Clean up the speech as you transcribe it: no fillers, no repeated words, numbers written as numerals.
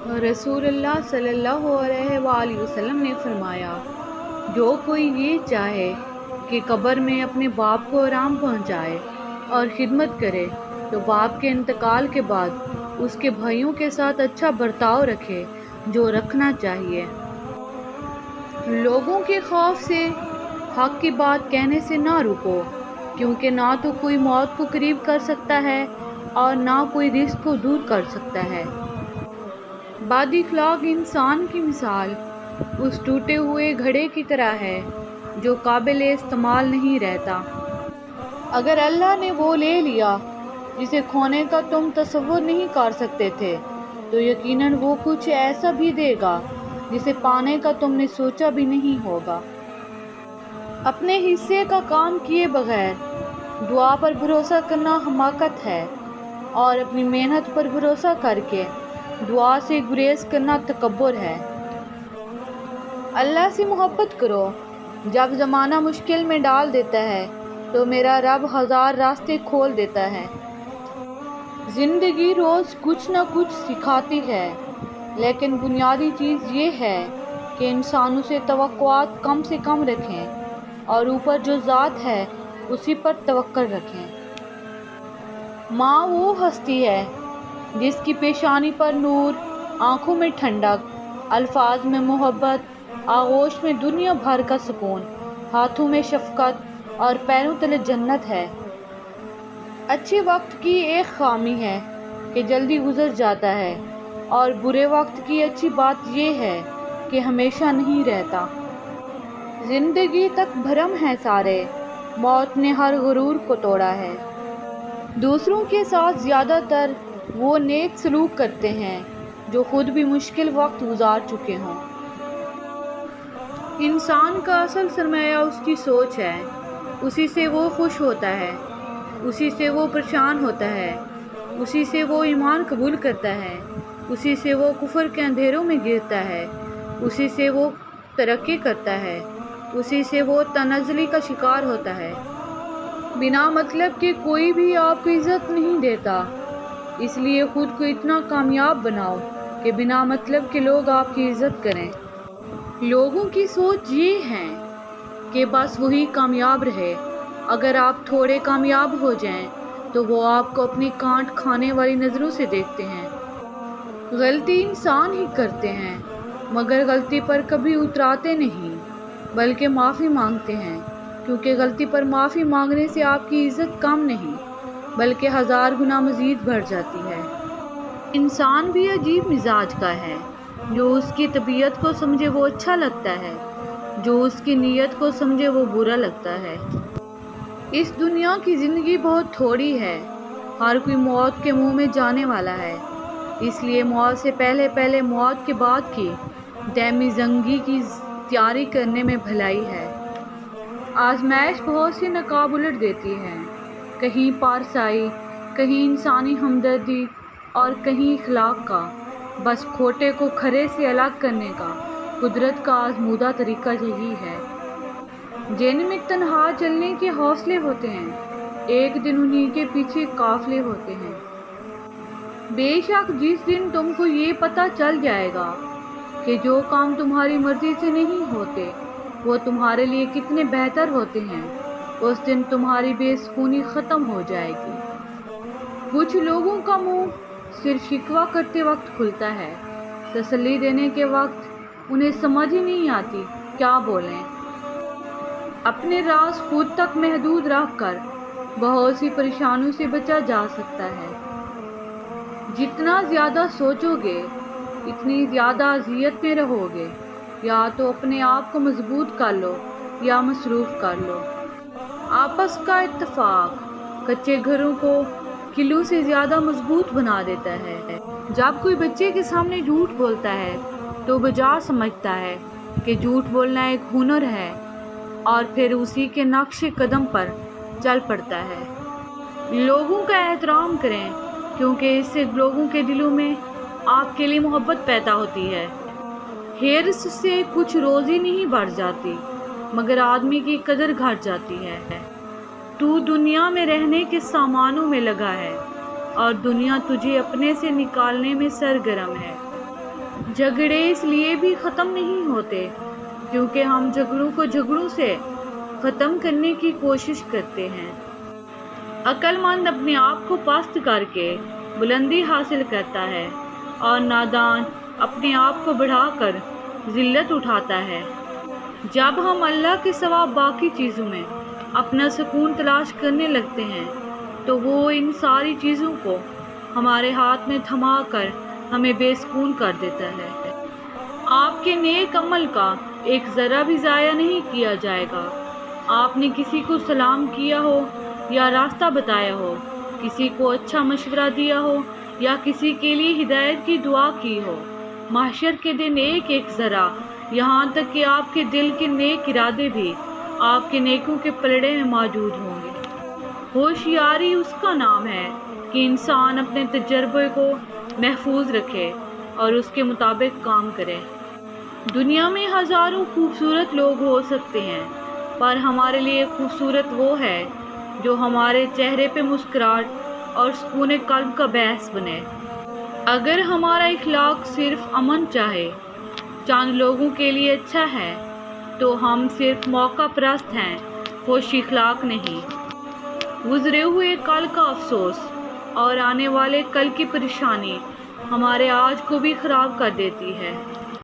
رسول اللہ صلی اللہ علیہ وآلہ وسلم نے فرمایا، جو کوئی یہ چاہے کہ قبر میں اپنے باپ کو آرام پہنچائے اور خدمت کرے تو باپ کے انتقال کے بعد اس کے بھائیوں کے ساتھ اچھا برتاؤ رکھے جو رکھنا چاہیے۔ لوگوں کے خوف سے حق کی بات کہنے سے نہ رکو، کیونکہ نہ تو کوئی موت کو قریب کر سکتا ہے اور نہ کوئی رزق کو دور کر سکتا ہے۔ بد اخلاق انسان کی مثال اس ٹوٹے ہوئے گھڑے کی طرح ہے جو قابل استعمال نہیں رہتا۔ اگر اللہ نے وہ لے لیا جسے کھونے کا تم تصور نہیں کر سکتے تھے تو یقیناً وہ کچھ ایسا بھی دے گا جسے پانے کا تم نے سوچا بھی نہیں ہوگا۔ اپنے حصے کا کام کیے بغیر دعا پر بھروسہ کرنا حماقت ہے، اور اپنی محنت پر بھروسہ کر کے دعا سے گریز کرنا تکبر ہے۔ اللہ سے محبت کرو۔ جب زمانہ مشکل میں ڈال دیتا ہے تو میرا رب ہزار راستے کھول دیتا ہے۔ زندگی روز کچھ نہ کچھ سکھاتی ہے، لیکن بنیادی چیز یہ ہے کہ انسانوں سے توقعات کم سے کم رکھیں اور اوپر جو ذات ہے اسی پر توکل رکھیں۔ ماں وہ ہستی ہے جس کی پیشانی پر نور، آنکھوں میں ٹھنڈک، الفاظ میں محبت، آغوش میں دنیا بھر کا سکون، ہاتھوں میں شفقت اور پیروں تلے جنت ہے۔ اچھے وقت کی ایک خامی ہے کہ جلدی گزر جاتا ہے، اور برے وقت کی اچھی بات یہ ہے کہ ہمیشہ نہیں رہتا۔ زندگی تک بھرم ہے سارے، موت نے ہر غرور کو توڑا ہے۔ دوسروں کے ساتھ زیادہ تر وہ نیک سلوک کرتے ہیں جو خود بھی مشکل وقت گزار چکے ہوں۔ انسان کا اصل سرمایہ اس کی سوچ ہے، اسی سے وہ خوش ہوتا ہے، اسی سے وہ پریشان ہوتا ہے، اسی سے وہ ایمان قبول کرتا ہے، اسی سے وہ کفر کے اندھیروں میں گرتا ہے، اسی سے وہ ترقی کرتا ہے، اسی سے وہ تنزلی کا شکار ہوتا ہے۔ بنا مطلب کے کوئی بھی آپ کو عزت نہیں دیتا، اس لیے خود کو اتنا کامیاب بناؤ کہ بنا مطلب کے لوگ آپ کی عزت کریں۔ لوگوں کی سوچ یہ ہے کہ بس وہی کامیاب رہے۔ اگر آپ تھوڑے کامیاب ہو جائیں تو وہ آپ کو اپنی کانٹ کھانے والی نظروں سے دیکھتے ہیں۔ غلطی انسان ہی کرتے ہیں، مگر غلطی پر کبھی اتراتے نہیں بلکہ معافی مانگتے ہیں، کیونکہ غلطی پر معافی مانگنے سے آپ کی عزت کم نہیں بلکہ ہزار گنا مزید بڑھ جاتی ہے۔ انسان بھی عجیب مزاج کا ہے، جو اس کی طبیعت کو سمجھے وہ اچھا لگتا ہے، جو اس کی نیت کو سمجھے وہ برا لگتا ہے۔ اس دنیا کی زندگی بہت تھوڑی ہے، ہر کوئی موت کے منہ میں جانے والا ہے، اس لیے موت سے پہلے موت کے بعد کی دائمی زندگی کی تیاری کرنے میں بھلائی ہے۔ آزمائش بہت سی نقاب الٹ دیتی ہے، کہیں پارسائی، کہیں انسانی ہمدردی اور کہیں اخلاق کا۔ بس کھوٹے کو کھرے سے الگ کرنے کا قدرت کا آزمودہ طریقہ یہی ہے۔ جن میں تنہا چلنے کے حوصلے ہوتے ہیں، ایک دن انہی کے پیچھے قافلے ہوتے ہیں۔ بے شک جس دن تم کو یہ پتہ چل جائے گا کہ جو کام تمہاری مرضی سے نہیں ہوتے وہ تمہارے لیے کتنے بہتر ہوتے ہیں، اس دن تمہاری بے سکونی ختم ہو جائے گی۔ کچھ لوگوں کا منہ صرف شکوہ کرتے وقت کھلتا ہے، تسلی دینے کے وقت انہیں سمجھ ہی نہیں آتی کیا بولیں۔ اپنے راز خود تک محدود رکھ کر بہت سی پریشانیوں سے بچا جا سکتا ہے۔ جتنا زیادہ سوچو گے اتنی زیادہ اذیت میں رہو گے۔ یا تو اپنے آپ کو مضبوط کر لو یا مصروف کر لو۔ آپس کا اتفاق کچے گھروں کو قلعوں سے زیادہ مضبوط بنا دیتا ہے۔ جب کوئی بچے کے سامنے جھوٹ بولتا ہے تو بجا سمجھتا ہے کہ جھوٹ بولنا ایک ہنر ہے، اور پھر اسی کے نقش قدم پر چل پڑتا ہے۔ لوگوں کا احترام کریں، کیونکہ اس سے لوگوں کے دلوں میں آپ کے لیے محبت پیدا ہوتی ہے۔ حرص سے کچھ روزی نہیں بڑھ جاتی، مگر آدمی کی قدر گھٹ جاتی ہے۔ تو دنیا میں رہنے کے سامانوں میں لگا ہے اور دنیا تجھے اپنے سے نکالنے میں سرگرم ہے۔ جھگڑے اس لیے بھی ختم نہیں ہوتے کیونکہ ہم جھگڑوں کو جھگڑوں سے ختم کرنے کی کوشش کرتے ہیں۔ عقل مند اپنے آپ کو پست کر کے بلندی حاصل کرتا ہے اور نادان اپنے آپ کو بڑھا کر ذلت اٹھاتا ہے۔ جب ہم اللہ کے سوا باقی چیزوں میں اپنا سکون تلاش کرنے لگتے ہیں تو وہ ان ساری چیزوں کو ہمارے ہاتھ میں تھما کر ہمیں بے سکون کر دیتا ہے۔ آپ کے نیک عمل کا ایک ذرہ بھی ضائع نہیں کیا جائے گا۔ آپ نے کسی کو سلام کیا ہو یا راستہ بتایا ہو، کسی کو اچھا مشورہ دیا ہو یا کسی کے لیے ہدایت کی دعا کی ہو، محشر کے دن ایک ایک ذرہ، یہاں تک کہ آپ کے دل کے نیک ارادے بھی آپ کے نیکوں کے پلڑے میں موجود ہوں گے۔ ہوشیاری اس کا نام ہے کہ انسان اپنے تجربے کو محفوظ رکھے اور اس کے مطابق کام کرے۔ دنیا میں ہزاروں خوبصورت لوگ ہو سکتے ہیں، پر ہمارے لیے خوبصورت وہ ہے جو ہمارے چہرے پہ مسکراہٹ اور سکون قلب کا باعث بنے۔ اگر ہمارا اخلاق صرف امن چاہے، چند لوگوں کے لیے اچھا ہے، تو ہم صرف موقع پرست ہیں، خوش اخلاق نہیں۔ گزرے ہوئے کل کا افسوس اور آنے والے کل کی پریشانی ہمارے آج کو بھی خراب کر دیتی ہے۔